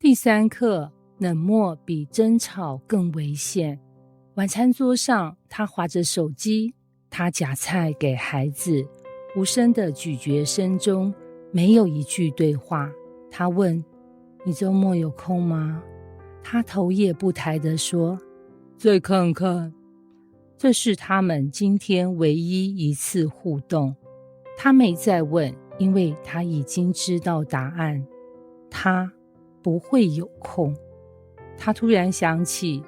第3课，冷漠比争吵更危险。晚餐桌上，他滑着手机，他夹菜给孩子，无声的咀嚼声中没有一句对话。他问：你周末有空吗？他头也不抬地说：再看看。这是他们今天唯一一次互动。他没再问，因为他已经知道答案。他不会有空。他突然想起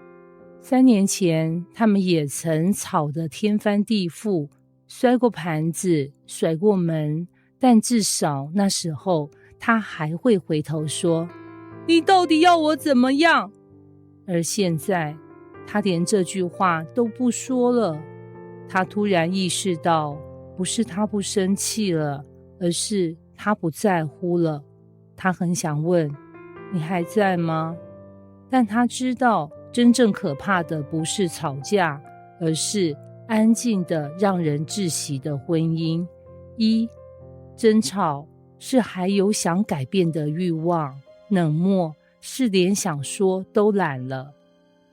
3年前他们也曾吵得天翻地覆，摔过盘子，甩过门，但至少那时候他还会回头说：你到底要我怎么样？而现在他连这句话都不说了。他突然意识到，不是他不生气了，而是他不在乎了。他很想问：你还在吗？但他知道，真正可怕的不是吵架，而是安静的让人窒息的婚姻。争吵是还有想改变的欲望，冷漠是连想说都懒了。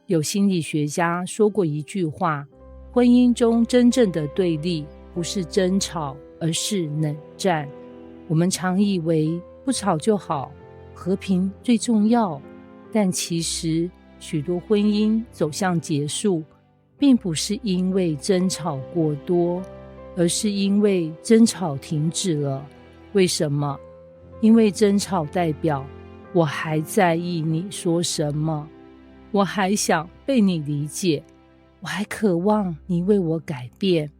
有心理学家说过一句话：婚姻中真正的对立不是争吵，而是冷战。我们常以为不吵就好，和平最重要，但其实许多婚姻走向结束，并不是因为争吵过多，而是因为争吵停止了。为什么？因为争吵代表我还在意你说什么，我还想被你理解，我还渴望你为我改变。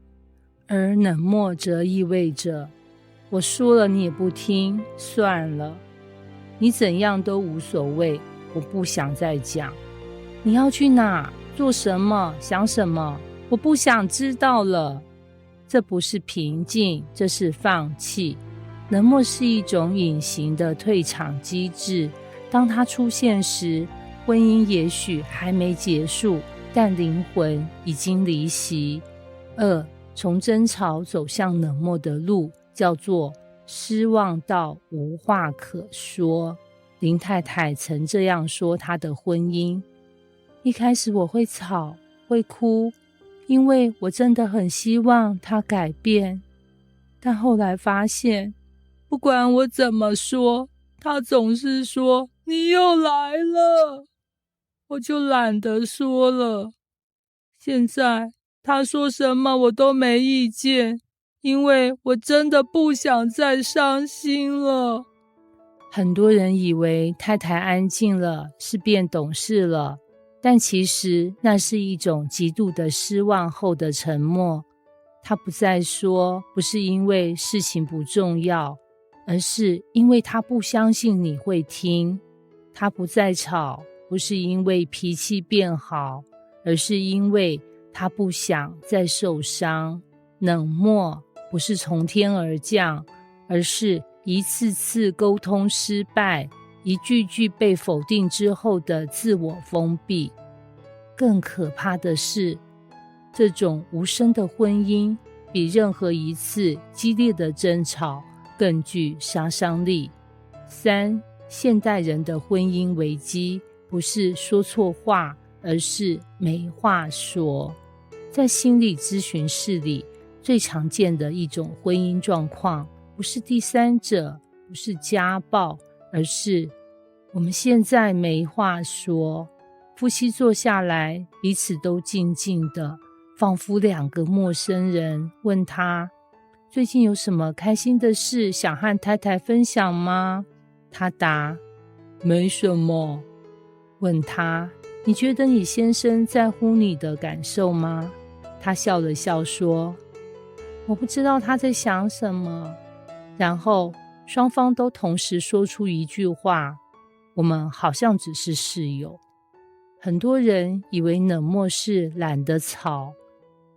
而冷漠则意味着我说了你也不听，算了，你怎样都无所谓，我不想再讲。你要去哪？做什么？想什么？我不想知道了。这不是平静，这是放弃。冷漠是一种隐形的退场机制，当它出现时，婚姻也许还没结束，但灵魂已经离席。从争吵走向冷漠的路叫做失望到无话可说。林太太曾这样说她的婚姻：一开始我会吵，会哭，因为我真的很希望他改变，但后来发现，不管我怎么说，他总是说你又来了，我就懒得说了。现在他说什么我都没意见，因为我真的不想再伤心了。很多人以为太太安静了是变懂事了，但其实那是一种极度的失望后的沉默。他不再说，不是因为事情不重要，而是因为他不相信你会听。他不再吵，不是因为脾气变好，而是因为他不想再受伤。冷漠不是从天而降，而是一次次沟通失败，一句句被否定之后的自我封闭。更可怕的是，这种无声的婚姻比任何一次激烈的争吵更具杀伤力。现代人的婚姻危机不是说错话，而是没话说。在心理咨询室里，最常见的一种婚姻状况，不是第三者，不是家暴，而是我们现在没话说。夫妻坐下来，彼此都静静的，仿佛2个陌生人，问他最近有什么开心的事想和太太分享吗？他答没什么。问他你觉得你先生在乎你的感受吗？他笑了笑说我不知道他在想什么。然后双方都同时说出一句话：我们好像只是室友。很多人以为冷漠是懒得吵，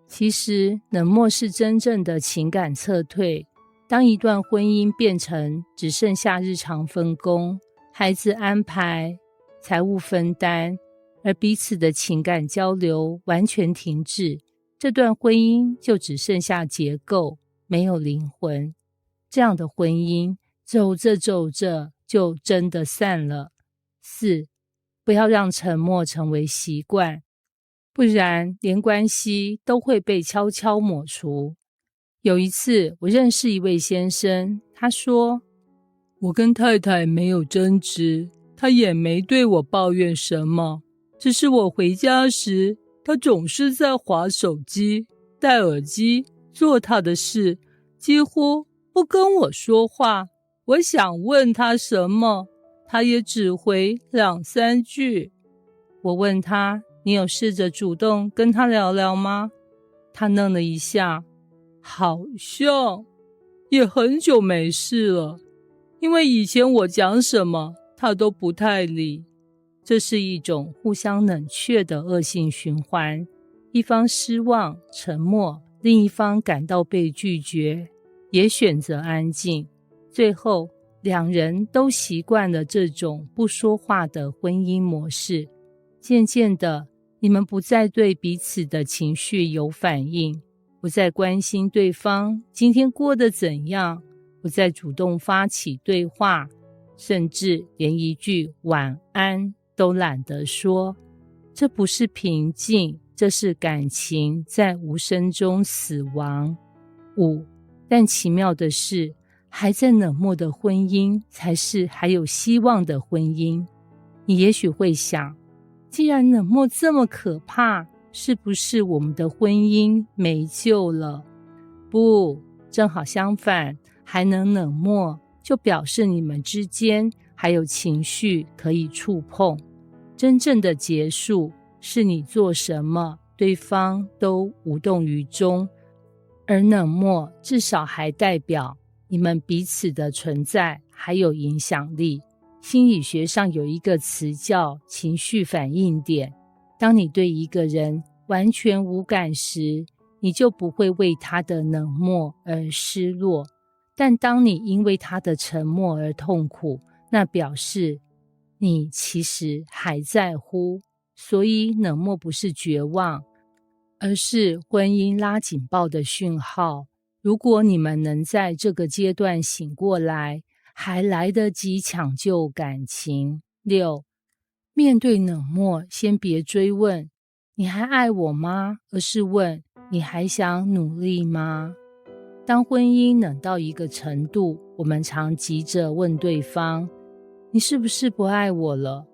其实冷漠是真正的情感撤退。当一段婚姻变成只剩下日常分工、孩子安排、财务分担，而彼此的情感交流完全停滞，这段婚姻就只剩下结构，没有灵魂。这样的婚姻走着走着就真的散了。4. 不要让沉默成为习惯，不然连关系都会被悄悄抹除。有一次，我认识一位先生，他说，我跟太太没有争执，她也没对我抱怨什么，只是我回家时，她总是在滑手机，戴耳机，做她的事，几乎不跟我说话。我想问她什么，她也只回2、3句。我问她，你有试着主动跟她聊聊吗？她愣了一下，好像也很久没试了，因为以前我讲什么她都不太理。这是一种互相冷却的恶性循环，一方失望沉默，另一方感到被拒绝，也选择安静，最后两人都习惯了这种不说话的婚姻模式。渐渐的，你们不再对彼此的情绪有反应，不再关心对方今天过得怎样，不再主动发起对话，甚至连一句晚安都懒得说。这不是平静，这是感情在无声中死亡。5. 但奇妙的是，还在冷漠的婚姻才是还有希望的婚姻。你也许会想，既然冷漠这么可怕，是不是我们的婚姻没救了？不，正好相反，还能冷漠，就表示你们之间还有情绪可以触碰。真正的结束，是你做什么，对方都无动于衷，而冷漠至少还代表你们彼此的存在还有影响力。心理学上有一个词叫情绪反应点，当你对一个人完全无感时，你就不会为他的冷漠而失落，但当你因为他的沉默而痛苦，那表示你其实还在乎。所以冷漠不是绝望，而是婚姻拉警报的讯号。如果你们能在这个阶段醒过来，还来得及抢救感情。6. 面对冷漠，先别追问你还爱我吗，而是问你还想努力吗？当婚姻冷到一个程度，我们常急着问对方，你是不是不爱我了？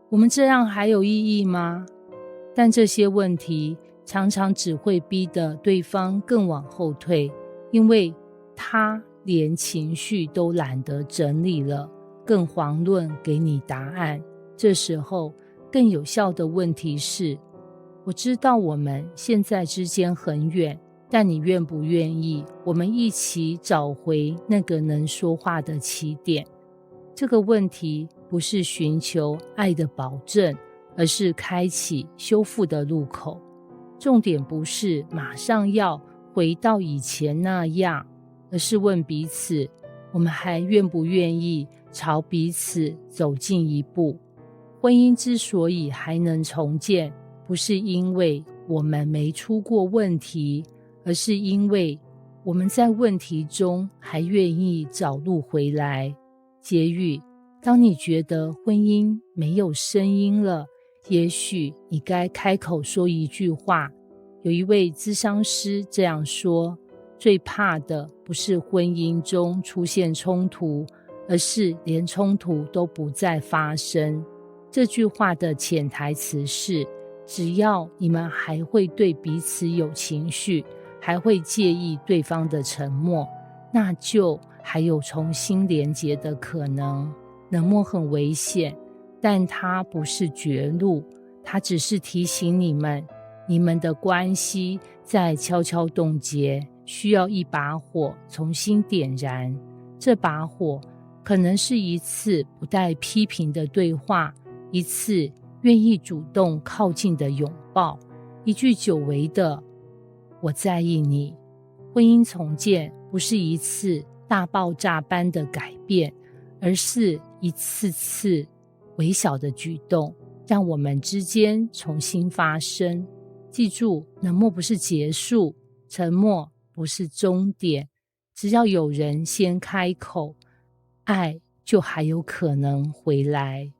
我们这样还有意义吗？但这些问题常常只会逼得对方更往后退，因为他连情绪都懒得整理了，更遑论给你答案。这时候更有效的问题是，我知道我们现在之间很远，但你愿不愿意我们一起找回那个能说话的起点？这个问题不是寻求爱的保证，而是开启修复的路口。重点不是马上要回到以前那样，而是问彼此，我们还愿不愿意朝彼此走近一步？婚姻之所以还能重建，不是因为我们没出过问题，而是因为我们在问题中还愿意找路回来。结语，当你觉得婚姻没有声音了，也许你该开口说一句话。有一位咨商师这样说，最怕的不是婚姻中出现冲突，而是连冲突都不再发生。这句话的潜台词是，只要你们还会对彼此有情绪，还会介意对方的沉默，那就还有重新连结的可能。冷漠很危险，但它不是绝路，它只是提醒你们的关系在悄悄冻结，需要一把火重新点燃。这把火可能是一次不带批评的对话，一次愿意主动靠近的拥抱，一句久违的我在意你。婚姻重建不是一次大爆炸般的改变，而是一次次微小的举动，让我们之间重新发生。记住，冷漠不是结束，沉默不是终点，只要有人先开口，爱就还有可能回来。